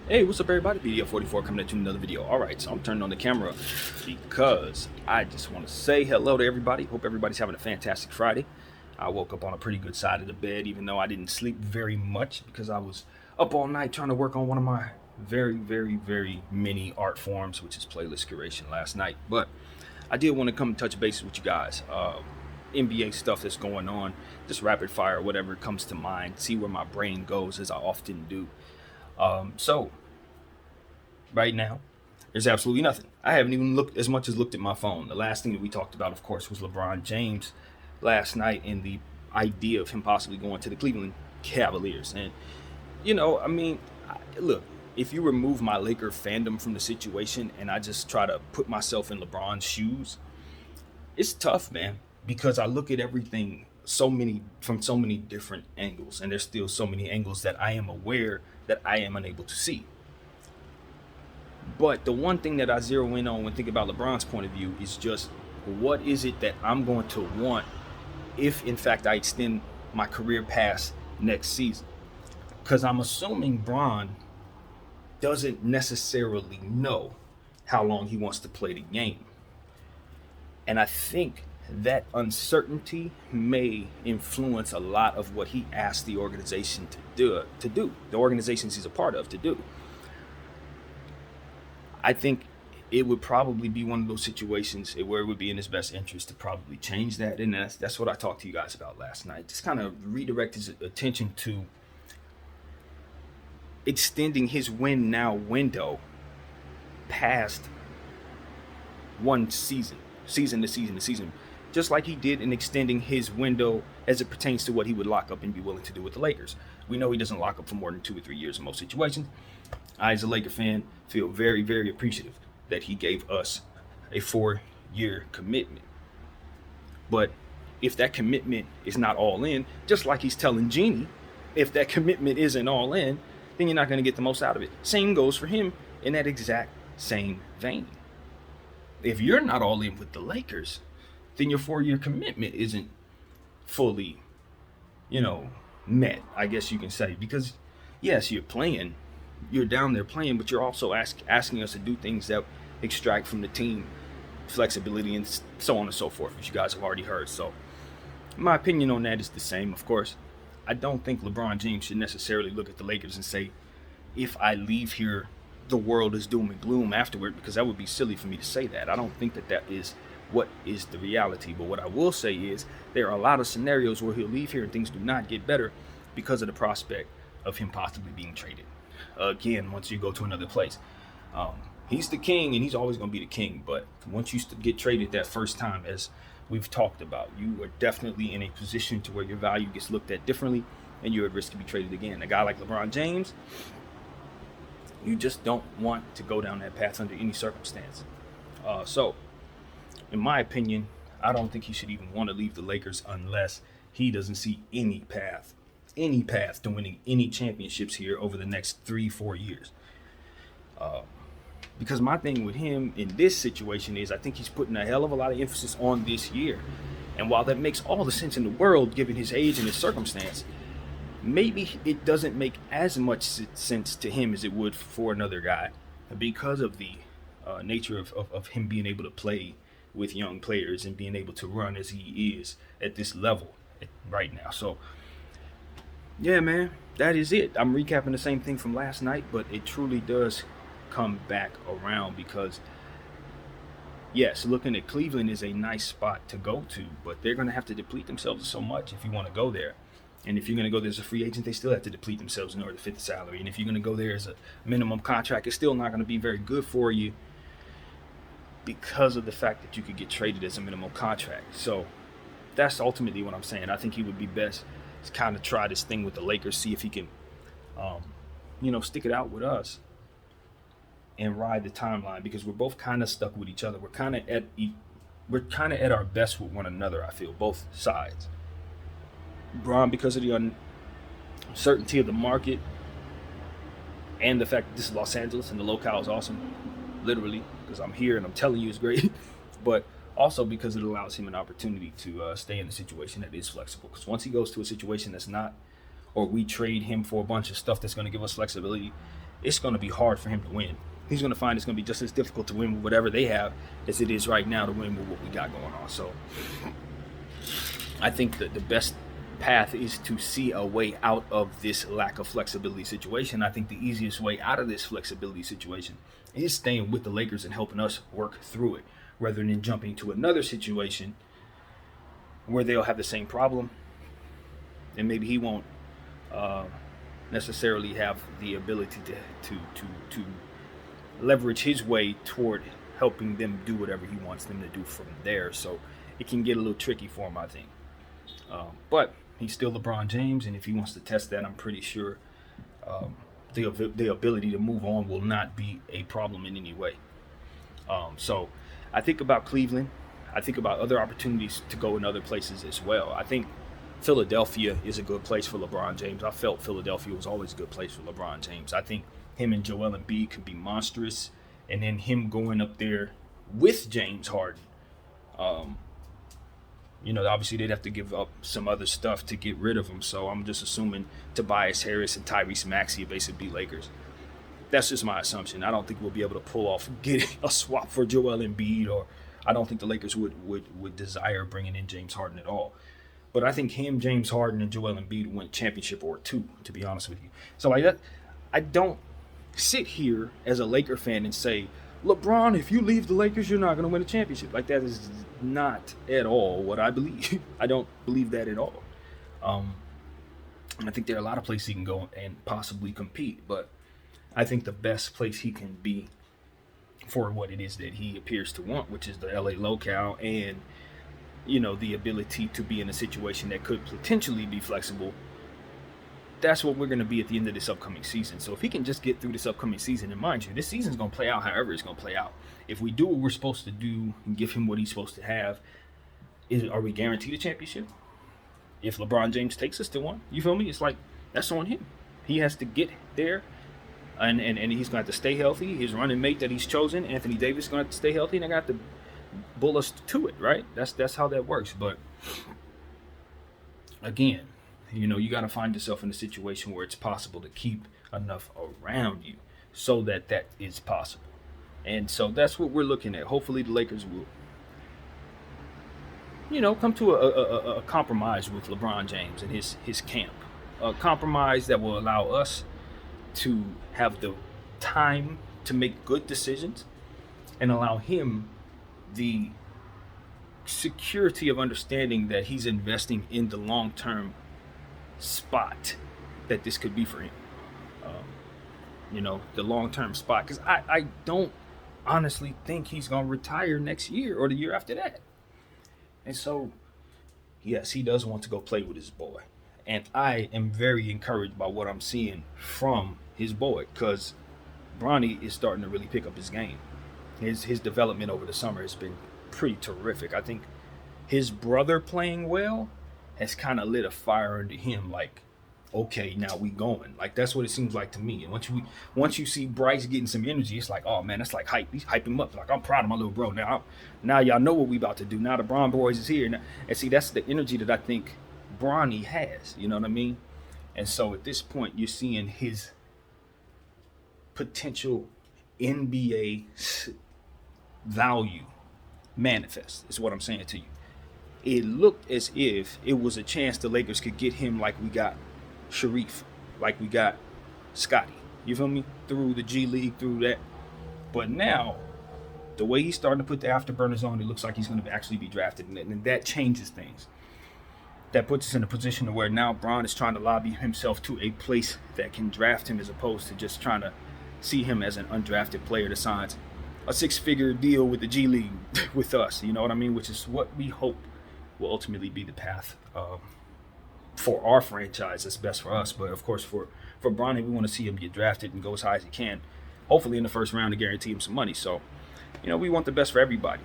Hey, what's up, everybody? BDF44 coming at you with another video. All right, so I'm turning on the camera because I just want to say hello to everybody. Hope everybody's having a fantastic Friday. I woke up on a pretty good side of the bed, even though I didn't sleep very much because I was up all night trying to work on one of my very many art forms, which is playlist curation last night. But I did want to come and touch bases with you guys. NBA stuff that's going on, just rapid fire, whatever comes to mind, see where my brain goes as I often do. So right now, there's absolutely nothing. I haven't even looked as much as looked at my phone. The last thing that we talked about, of course, was LeBron James last night and the idea of him possibly going to the Cleveland Cavaliers. And look, if you remove my Laker fandom from the situation and I just try to put myself in LeBron's shoes, it's tough, man, because I look at everything from so many different angles, and there's still so many angles that I am aware that I am unable to see. But the one thing that I zero in on when thinking about LeBron's point of view is just what is it that I'm going to want if, in fact, I extend my career past next season? Because I'm assuming Bron doesn't necessarily know how long he wants to play the game. And I think that uncertainty may influence a lot of what he asked the organization to do, the organizations he's a part of to do. I think it would probably be one of those situations where it would be in his best interest to probably change that. And that's what I talked to you guys about last night. Just kind of redirect his attention to extending his win now window past one season to season, just like he did in extending his window as it pertains to what he would lock up and be willing to do with the Lakers. We know he doesn't lock up for more than 2 or 3 years in most situations. I, as a Laker fan, feel very appreciative that he gave us a 4-year commitment. But if that commitment is not all in, just like he's telling Jeanie, if that commitment isn't all in, then you're not going to get the most out of it. Same goes for him in that exact same vein. If you're not all in with the Lakers, then your 4-year commitment isn't fully, met, I guess you can say. Because, yes, you're down there playing, but you're also asking us to do things that extract from the team flexibility and so on and so forth, which you guys have already heard. So my opinion on that is the same, of course. I don't think LeBron James should necessarily look at the Lakers and say, if I leave here, the world is doom and gloom afterward, because that would be silly for me to say that. I don't think that is what is the reality. But what I will say is there are a lot of scenarios where he'll leave here and things do not get better because of the prospect of him possibly being traded again once you go to another place. He's the king and he's always going to be the king, but once you get traded that first time, as we've talked about, you are definitely in a position to where your value gets looked at differently and you're at risk to be traded again. A guy like LeBron James, you just don't want to go down that path under any circumstance. So in my opinion, I don't think he should even want to leave the Lakers unless he doesn't see any path to winning any championships here over the next 3-4 years. Because my thing with him in this situation is I think he's putting a hell of a lot of emphasis on this year. And while that makes all the sense in the world, given his age and his circumstance, maybe it doesn't make as much sense to him as it would for another guy because of the nature of him being able to play with young players and being able to run as he is at this level right now. So yeah, man, that is it. I'm recapping the same thing from last night, but it truly does come back around because, yes, looking at Cleveland is a nice spot to go to, but they're going to have to deplete themselves so much if you want to go there. And if you're going to go there as a free agent, they still have to deplete themselves in order to fit the salary. And if you're going to go there as a minimum contract, it's still not going to be very good for you because of the fact that you could get traded as a minimum contract. So that's ultimately what I'm saying. I think he would be best to kind of try this thing with the Lakers, see if he can, stick it out with us and ride the timeline, because we're both kind of stuck with each other. We're kind of at our best with one another, I feel, both sides. Bron, because of the uncertainty of the market and the fact that this is Los Angeles and the locale is awesome, literally, because I'm here and I'm telling you it's great, but also because it allows him an opportunity to stay in a situation that is flexible. Because once he goes to a situation that's not, or we trade him for a bunch of stuff that's going to give us flexibility, it's going to be hard for him to win. He's going to find it's going to be just as difficult to win with whatever they have as it is right now to win with what we got going on. So I think that the best path is to see a way out of this lack of flexibility situation. I think the easiest way out of this flexibility situation is staying with the Lakers and helping us work through it, rather than jumping to another situation where they'll have the same problem, and maybe he won't necessarily have the ability to leverage his way toward helping them do whatever he wants them to do from there. So it can get a little tricky for him, I think. But he's still LeBron James, and if he wants to test that, I'm pretty sure the ability to move on will not be a problem in any way. So I think about Cleveland. I think about other opportunities to go in other places as well. I think Philadelphia is a good place for LeBron James. I felt Philadelphia was always a good place for LeBron James. I think him and Joel Embiid could be monstrous, and then him going up there with James Harden. Obviously they'd have to give up some other stuff to get rid of him. So I'm just assuming Tobias Harris and Tyrese Maxey basically be Lakers. That's just my assumption. I don't think we'll be able to pull off getting a swap for Joel Embiid, or I don't think the Lakers would desire bringing in James Harden at all. But I think him, James Harden, and Joel Embiid win a championship or two, to be honest with you. So like that, I don't sit here as a Laker fan and say, LeBron, if you leave the Lakers, you're not going to win a championship. Like, that is not at all what I believe. I don't believe that at all. And I think there are a lot of places he can go and possibly compete, but I think the best place he can be for what it is that he appears to want, which is the LA locale, and the ability to be in a situation that could potentially be flexible. That's what we're going to be at the end of this upcoming season. So if he can just get through this upcoming season, and mind you, this season's going to play out however it's going to play out. If we do what we're supposed to do and give him what he's supposed to have, are we guaranteed a championship? If LeBron James takes us to one, you feel me? It's like, that's on him. He has to get there, and he's going to have to stay healthy. His running mate that he's chosen, Anthony Davis, is going to have to stay healthy, and they're going to have to bull us to it, right? That's how that works. But again, you got to find yourself in a situation where it's possible to keep enough around you so that is possible. And so that's what we're looking at. Hopefully the Lakers will, come to a compromise with LeBron James and his camp. A compromise that will allow us to have the time to make good decisions and allow him the security of understanding that he's investing in the long-term spot that this could be for him. The long-term spot, because I don't honestly think he's going to retire next year or the year after that. And so, yes, he does want to go play with his boy. And I am very encouraged by what I'm seeing from his boy, because Bronny is starting to really pick up his game. His development over the summer has been pretty terrific. I think his brother playing well has kind of lit a fire under him, like, okay, now we going. Like, that's what it seems like to me. And once you see Bryce getting some energy, it's like, oh man, that's like hype. He's hyping him up. Like, I'm proud of my little bro. Now y'all know what we about to do. Now the Bron boys is here. Now, and see, that's the energy that I think Bronny has. You know what I mean? And so at this point, you're seeing his potential NBA value manifest, is what I'm saying to you. It looked as if it was a chance the Lakers could get him like we got Sharif, like we got Scotty. You feel me? Through the G League, through that. But now, the way he's starting to put the afterburners on, it looks like he's going to actually be drafted. And that changes things. That puts us in a position to where now Bron is trying to lobby himself to a place that can draft him, as opposed to just trying to see him as an undrafted player that signs a 6-figure deal with the G League with us. You know what I mean? Which is what we hope will ultimately be the path for our franchise that's best for us. But of course, for Bronny, we want to see him get drafted and go as high as he can, hopefully in the first round, to guarantee him some money. So, we want the best for everybody.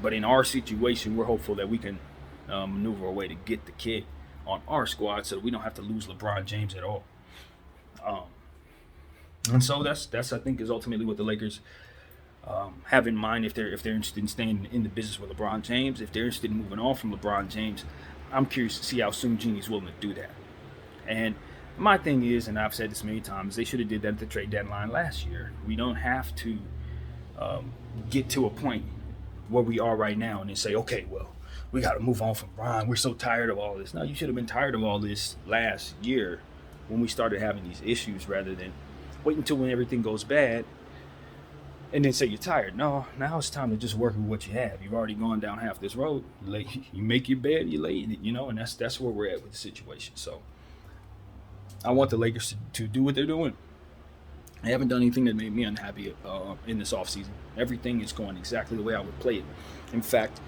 But in our situation, we're hopeful that we can maneuver a way to get the kid on our squad so that we don't have to lose LeBron James at all. And so that's I think is ultimately what the Lakers have in mind if they're interested in staying in the business with LeBron James. If they're interested in moving on from LeBron James, I'm curious to see how soon Genie's willing to do that. And My thing is, and I've said this many times, they should have did that at the trade deadline last year. We don't have to get to a point where we are right now and then say, okay, well, we got to move on from Bron. We're so tired of all this. No, you should have been tired of all this last year when we started having these issues, rather than wait until when everything goes bad and then say you're tired. No, now it's time to just work with what you have. You've already gone down half this road. You make your bed, you lay it, and that's where we're at with the situation. So I want the Lakers to do what they're doing. They haven't done anything that made me unhappy in this offseason. Everything is going exactly the way I would play it. In fact,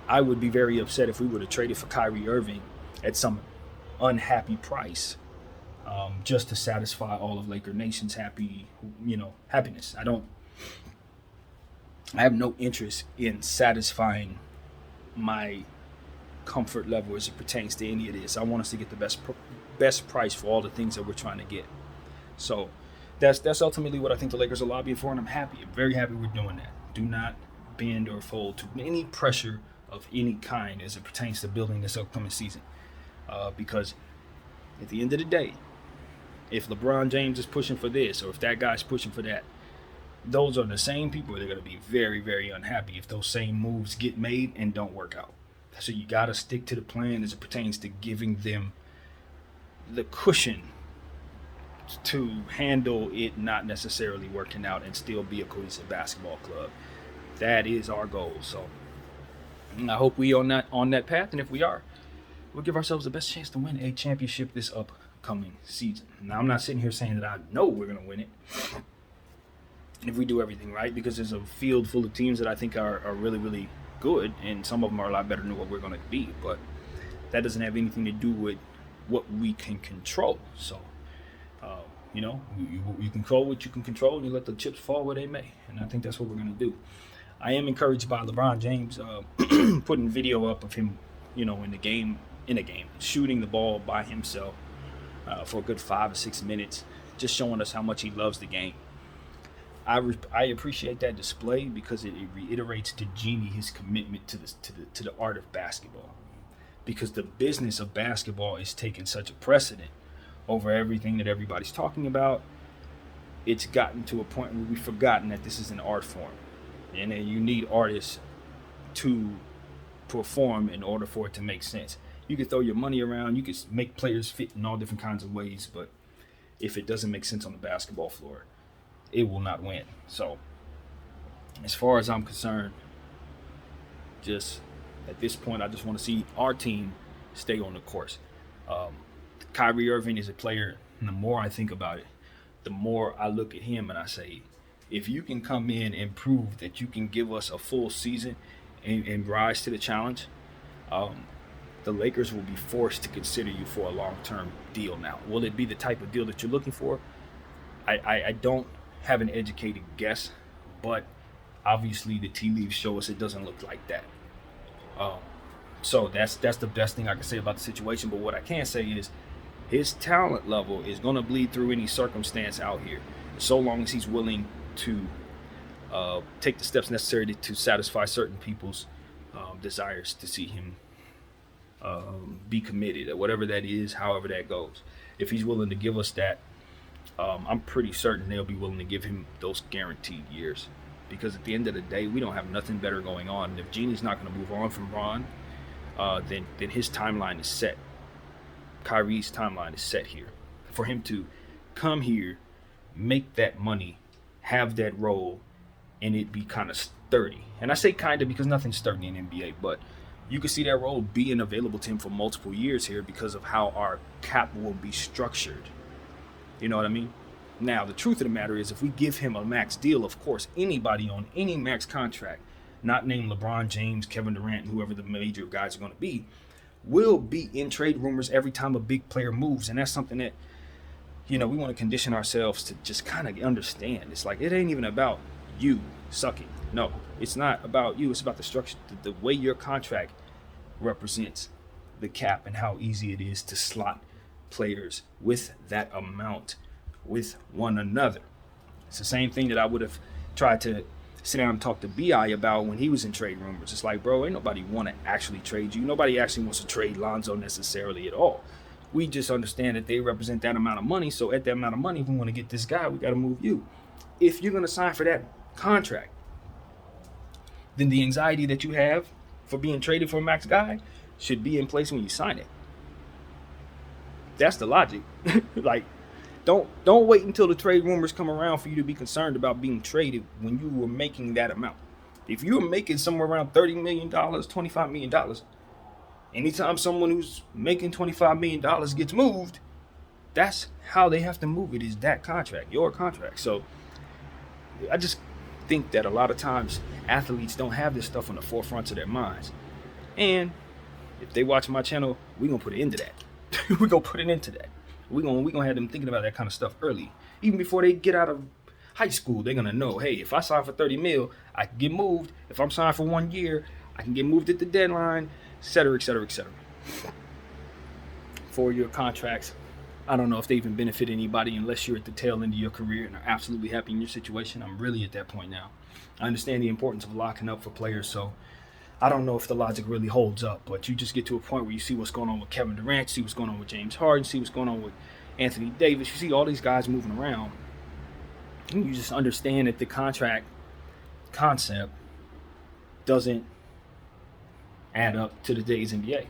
I would be very upset if we would have traded for Kyrie Irving at some unhappy price, just to satisfy all of Laker Nation's happiness. I have no interest in satisfying my comfort level as it pertains to any of this. I want us to get the best price for all the things that we're trying to get. So that's ultimately what I think the Lakers are lobbying for, and I'm happy. I'm very happy we're doing that. Do not bend or fold to any pressure of any kind as it pertains to building this upcoming season. Because at the end of the day, if LeBron James is pushing for this, or if that guy's pushing for that, those are the same people that are going to be very, very unhappy if those same moves get made and don't work out. So you got to stick to the plan as it pertains to giving them the cushion to handle it not necessarily working out and still be a cohesive basketball club. That is our goal. So I hope we on that path, and if we are, we'll give ourselves the best chance to win a championship this upcoming season. Now, I'm not sitting here saying that I know we're going to win it if we do everything right, because there's a field full of teams that I think are really, really good, and some of them are a lot better than what we're going to be, but that doesn't have anything to do with what we can control. So, you control what you can control, and you let the chips fall where they may, and I think that's what we're going to do. I am encouraged by LeBron James putting video up of him, in a game, shooting the ball by himself for a good 5 or 6 minutes, just showing us how much he loves the game. I appreciate that display because it reiterates to Jeanie his commitment to the art of basketball, because the business of basketball is taking such a precedent over everything that everybody's talking about. It's gotten to a point where we've forgotten that this is an art form, and that you need artists to perform in order for it to make sense. You can throw your money around, you can make players fit in all different kinds of ways, but if it doesn't make sense on the basketball floor, it will not win. So, as far as I'm concerned, just at this point, I just want to see our team stay on the course. Kyrie Irving is a player, and the more I think about it, the more I look at him and I say, if you can come in and prove that you can give us a full season and rise to the challenge, the Lakers will be forced to consider you for a long-term deal. Now, will it be the type of deal that you're looking for? I don't have an educated guess, but obviously the tea leaves show us it doesn't look like that. So that's the best thing I can say about the situation. But what I can say is his talent level is going to bleed through any circumstance out here, so long as he's willing to take the steps necessary to satisfy certain people's desires to see him be committed, or whatever that is, however that goes. If he's willing to give us that, I'm pretty certain they'll be willing to give him those guaranteed years, because at the end of the day, we don't have nothing better going on. And if Jeanie's not going to move on from Bron, then his timeline is set. Kyrie's timeline is set here for him to come here, make that money, have that role, and it be kind of sturdy. And I say kind of because nothing's sturdy in NBA, but you can see that role being available to him for multiple years here because of how our cap will be structured. You know what I mean? Now, the truth of the matter is, if we give him a max deal, of course, anybody on any max contract, not named LeBron James, Kevin Durant, and whoever the major guys are going to be, will be in trade rumors every time a big player moves. And that's something that, we want to condition ourselves to just kind of understand. It's like, it ain't even about you sucking. No, it's not about you. It's about the structure, the way your contract represents the cap and how easy it is to slot players with that amount with one another. It's the same thing that I would have tried to sit down and talk to B.I. about when he was in trade rumors. It's like, bro, ain't nobody want to actually trade you. Nobody actually wants to trade Lonzo necessarily at all. We just understand that they represent that amount of money. So at that amount of money, if we want to get this guy, we got to move you. If you're going to sign for that contract, then the anxiety that you have for being traded for a max guy should be in place when you sign it. That's the logic. Like, don't wait until the trade rumors come around for you to be concerned about being traded when you were making that amount. If you were making somewhere around $30 million, $25 million, anytime someone who's making $25 million gets moved, that's how they have to move it, is that contract, your contract. So I just think that a lot of times athletes don't have this stuff on the forefront of their minds. And if they watch my channel, we're going to put an end to that. We're going to put an end to that. We're gonna have them thinking about that kind of stuff early. Even before they get out of high school, they're going to know, hey, if I sign for 30 mil, I can get moved. If I'm signed for 1 year, I can get moved at the deadline, et cetera, et cetera, et cetera. 4-year contracts, I don't know if they even benefit anybody unless you're at the tail end of your career and are absolutely happy in your situation. I'm really at that point now. I understand the importance of locking up for players, so I don't know if the logic really holds up, but you just get to a point where you see what's going on with Kevin Durant, see what's going on with James Harden, see what's going on with Anthony Davis. You see all these guys moving around, and you just understand that the contract concept doesn't add up to today's NBA.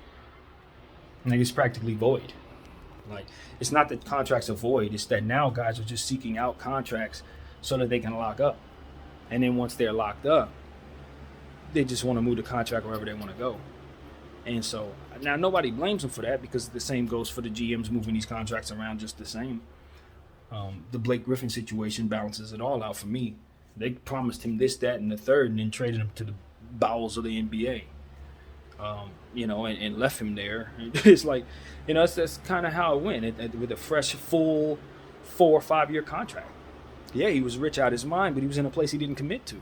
Like, it's practically void. Like, it's not that contracts are void, it's that now guys are just seeking out contracts so that they can lock up. And then once they're locked up, they just want to move the contract wherever they want to go. And so now nobody blames them for that, because the same goes for the GMs moving these contracts around just the same. The Blake Griffin situation balances it all out for me. They promised him this, that, and the third, and then traded him to the bowels of the NBA. And left him there. It's like, that's kind of how it went with a fresh, full 4 or 5 year contract. Yeah, he was rich out of his mind, but he was in a place he didn't commit to.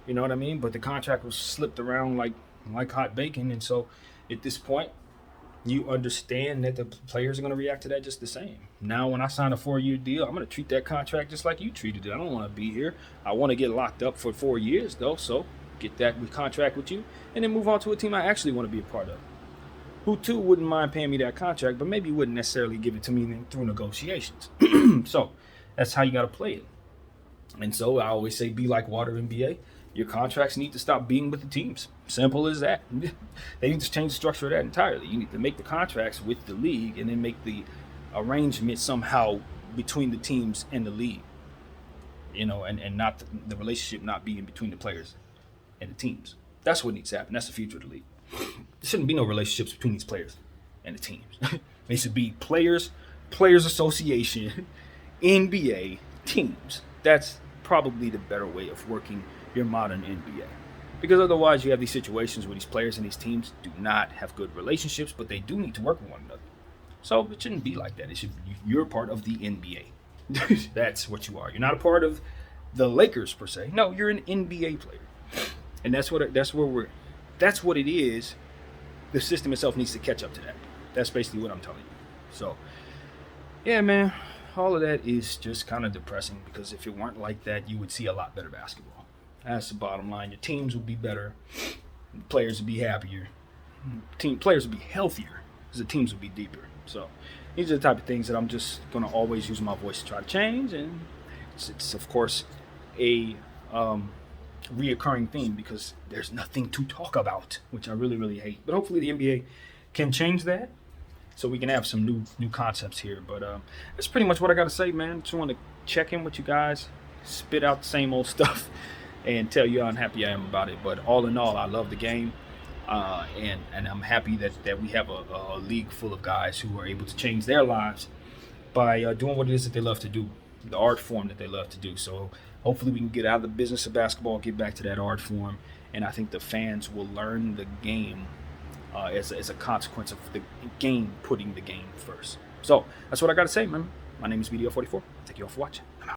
You know what I mean? But the contract was slipped around like hot bacon. And so at this point, you understand that the players are going to react to that just the same. Now, when I sign a 4-year deal, I'm going to treat that contract just like you treated it. I don't want to be here. I want to get locked up for 4 years, though. So get that contract with you and then move on to a team I actually want to be a part of, who too wouldn't mind paying me that contract, but maybe wouldn't necessarily give it to me through negotiations. So that's how you got to play it. And so I always say, be like water, NBA. Your contracts need to stop being with the teams. Simple as that. They need to change the structure of that entirely. You need to make the contracts with the league and then make the arrangement somehow between the teams and the league. And not the relationship not being between the players and the teams. That's what needs to happen. That's the future of the league. There shouldn't be no relationships between these players and the teams. They should be players association, NBA, teams. That's probably the better way of working your modern NBA. Because otherwise you have these situations where these players and these teams do not have good relationships, but they do need to work with one another. So it shouldn't be like that. You're part of the NBA. That's what you are. You're not a part of the Lakers per se. No, you're an NBA player. And that's what it is. The system itself needs to catch up to that. That's basically what I'm telling you. So, yeah, man, all of that is just kind of depressing, because if it weren't like that, you would see a lot better basketball. That's the bottom line. Your teams would be better. Players would be happier. Players would be healthier, because the teams would be deeper. So these are the type of things that I'm just going to always use my voice to try to change. And it's of course, a reoccurring theme, because there's nothing to talk about, which I really, really hate. But hopefully the NBA can change that, so we can have some new concepts here. But that's pretty much what I got to say, man. Just want to check in with you guys, spit out the same old stuff, and tell you how unhappy I am about it. But all in all, I love the game, and I'm happy that we have a league full of guys who are able to change their lives by doing what it is that they love to do, the art form that they love to do. So hopefully we can get out of the business of basketball, get back to that art form, and I think the fans will learn the game as a consequence of the game putting the game first. So that's what I got to say, man. My name is BDO44. Thank you all for watching.